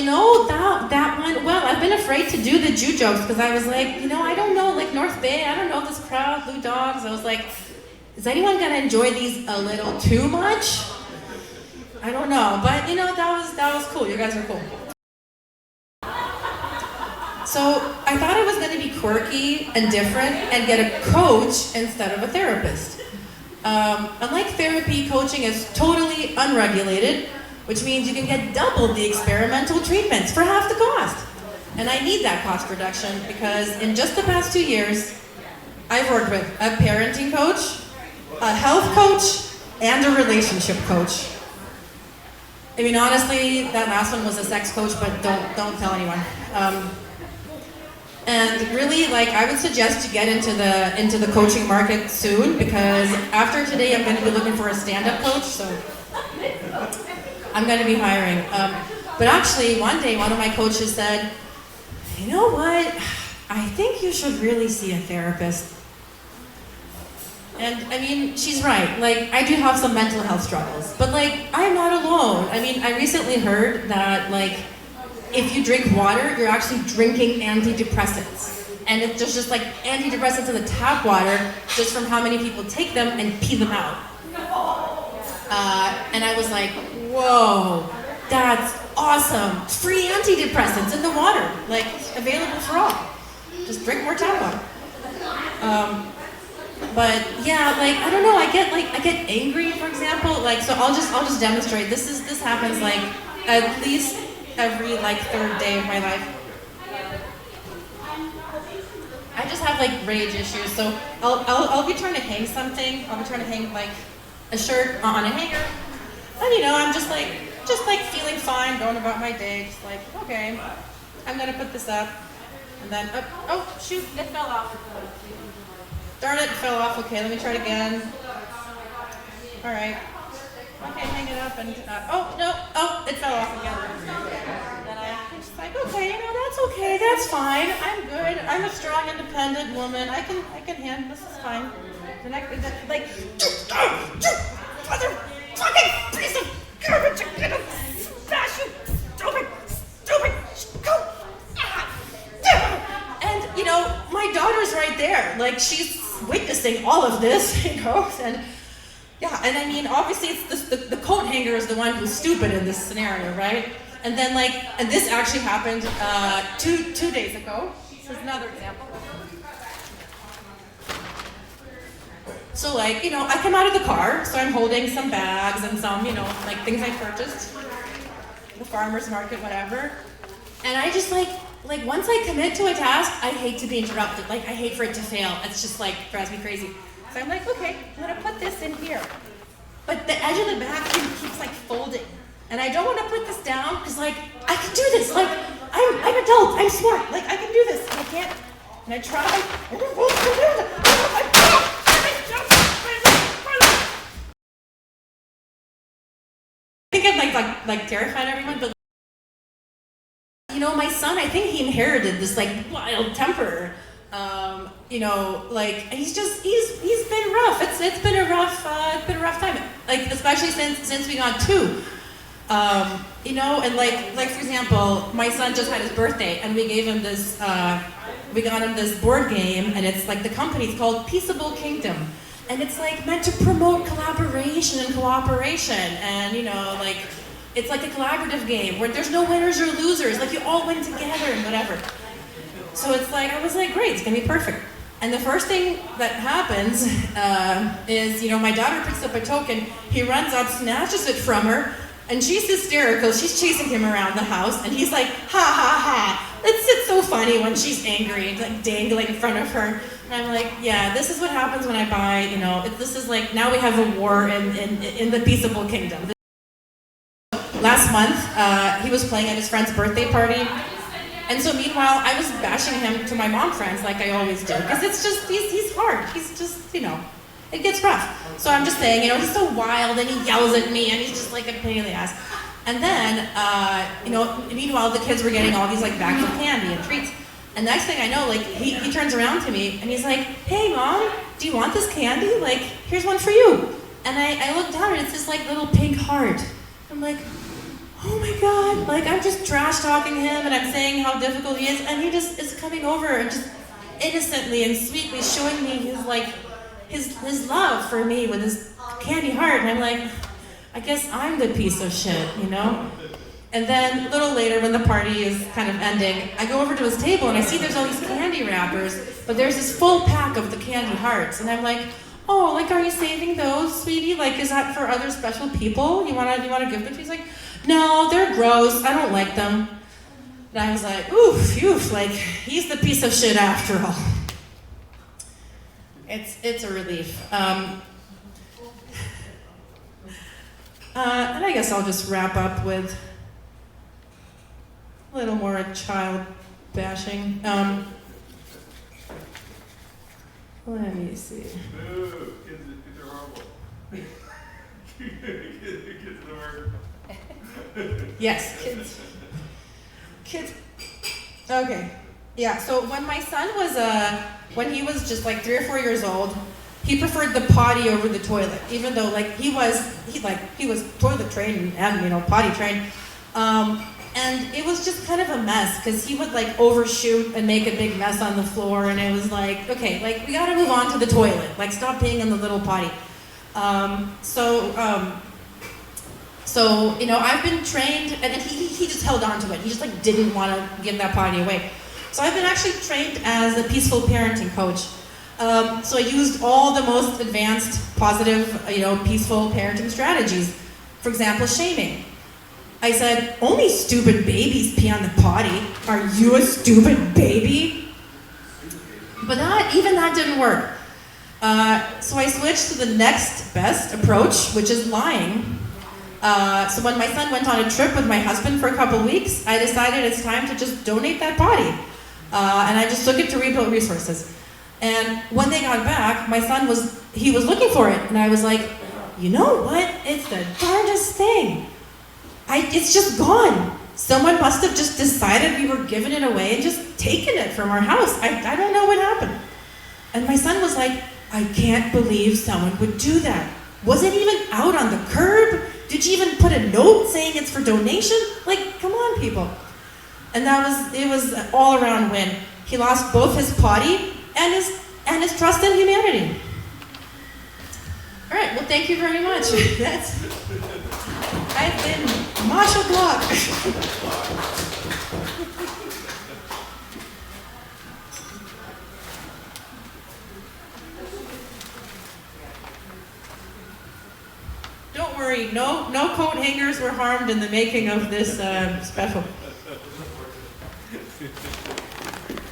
that one, well, I've been afraid to do the Jew jokes because I was like, I don't know, like North Bay, I don't know this crowd, Blue Dogs. I was like, is anyone gonna enjoy these a little too much? I don't know, but that was cool. You guys are cool. So I thought I was gonna be quirky and different and get a coach instead of a therapist. Unlike therapy, coaching is totally unregulated, which means you can get double the experimental treatments for half the cost. And I need that cost reduction because in just the past 2 years, I've worked with a parenting coach, a health coach, and a relationship coach. I mean, honestly, that last one was a sex coach, but don't tell anyone. And really, I would suggest you get into the coaching market soon because after today, I'm going to be looking for a stand-up coach. So I'm going to be hiring. But actually, one day, one of my coaches said, "You know what? I think you should really see a therapist." And I mean, she's right. I do have some mental health struggles, but I'm not alone. I mean, I recently heard that if you drink water, you're actually drinking antidepressants. And it's just antidepressants in the tap water, just from how many people take them and pee them out. And I was like, whoa, that's awesome. Free antidepressants in the water, available for all. Just drink more tap water. But yeah, I don't know, I get angry, for example, so I'll just demonstrate. This happens at least every third day of my life. I just have rage issues, so I'll be trying to hang something. I'll be trying to hang a shirt on a hanger, and I'm just feeling fine, going about my day, just okay, I'm gonna put this up, and then oh shoot, it fell off. Darn it, it fell off. Okay, let me try it again. All right. Okay, hang it up and, it fell off again. Then I'm just okay, that's okay, that's fine. I'm good. I'm a strong, independent woman. I can handle this. Is fine. The next, motherfucking piece of garbage! I'm gonna smash you, stupid, go! And my daughter's right there. She's witnessing all of this, and. Yeah, and I mean, obviously, it's the coat hanger is the one who's stupid in this scenario, right? And then, and this actually happened two days ago. This is another example. So, I come out of the car, so I'm holding some bags and some, things I purchased, the farmer's market, whatever. And I just, once I commit to a task, I hate to be interrupted. I hate for it to fail. It's just, drives me crazy. So I'm okay, I'm gonna put this in here. But the edge of the bag keeps folding. And I don't wanna put this down because I can do this. I'm adult, I'm smart. I can do this. And I can't. And I try. And it won't do it. I think I'm terrifying everyone, but my son, I think he inherited this wild temper. He's been rough. It's been a rough time. Especially since we got two. And for example, my son just had his birthday, and we gave him this. We got him this board game, and it's the company's called Peaceable Kingdom, and it's meant to promote collaboration and cooperation, and it's a collaborative game where there's no winners or losers. You all win together and whatever. So it's I was great, it's gonna be perfect. And the first thing that happens is, my daughter picks up a token, he runs up, snatches it from her, and she's hysterical. She's chasing him around the house, and he's ha ha ha. It's so funny when she's angry, dangling in front of her. And I'm yeah, this is what happens when I buy, this is now we have a war in the Peaceable Kingdom. Last month, he was playing at his friend's birthday party. And so meanwhile, I was bashing him to my mom friends like I always do. Because it's just, he's hard. He's just, it gets rough. So I'm just saying, he's so wild and he yells at me and he's just a pain in the ass. And then, meanwhile, the kids were getting all these bags of candy and treats. And next thing I know, he turns around to me and he's hey mom, do you want this candy? Here's one for you. And I look down and it's this little pink heart. I'm oh my God, like I'm just trash talking him and I'm saying how difficult he is, and he just is coming over and just innocently and sweetly showing me his love for me with his candy heart, and I'm like, I guess I'm the piece of shit, you know? And then a little later when the party is kind of ending, I go over to his table and I see there's all these candy wrappers, but there's this full pack of the candy hearts, and I'm like, oh, like, are you saving those, sweetie? Like, is that for other special people? You wanna give them? He's like, no, they're gross. I don't like them. And I was like, oof, like, he's the piece of shit after all. It's a relief. And I guess I'll just wrap up with a little more child bashing. Let me see. Boo! Kids are horrible. Kids are horrible. Yes, kids. Okay. Yeah, so when my son was, when he was just like 3 or 4 years old, he preferred the potty over the toilet, even though like he was toilet trained and, you know, potty trained. And it was just kind of a mess because he would like overshoot and make a big mess on the floor, and it was like, okay, like we gotta move on to the toilet, like stop peeing in the little potty. So you know, I've been trained, and he just held on to it. He just like didn't want to give that potty away. So I've been actually trained as a peaceful parenting coach. So I used all the most advanced, positive, you know, peaceful parenting strategies. For example, shaming. I said, only stupid babies pee on the potty. Are you a stupid baby? But even that didn't work. So I switched to the next best approach, which is lying. So when my son went on a trip with my husband for a couple weeks, I decided it's time to just donate that potty. And I just took it to Rebuild Resources. And when they got back, my son was looking for it. And I was like, you know what? It's the darndest thing. It's just gone. Someone must have just decided we were giving it away and just taken it from our house. I don't know what happened. And my son was like, I can't believe someone would do that. Was it even out on the curb? Did you even put a note saying it's for donation? Like, come on, people. And it was an all-around win. He lost both his potty and his trust in humanity. All right, well, thank you very much. I've been Marsha Dawg. Don't worry, no coat hangers were harmed in the making of this special.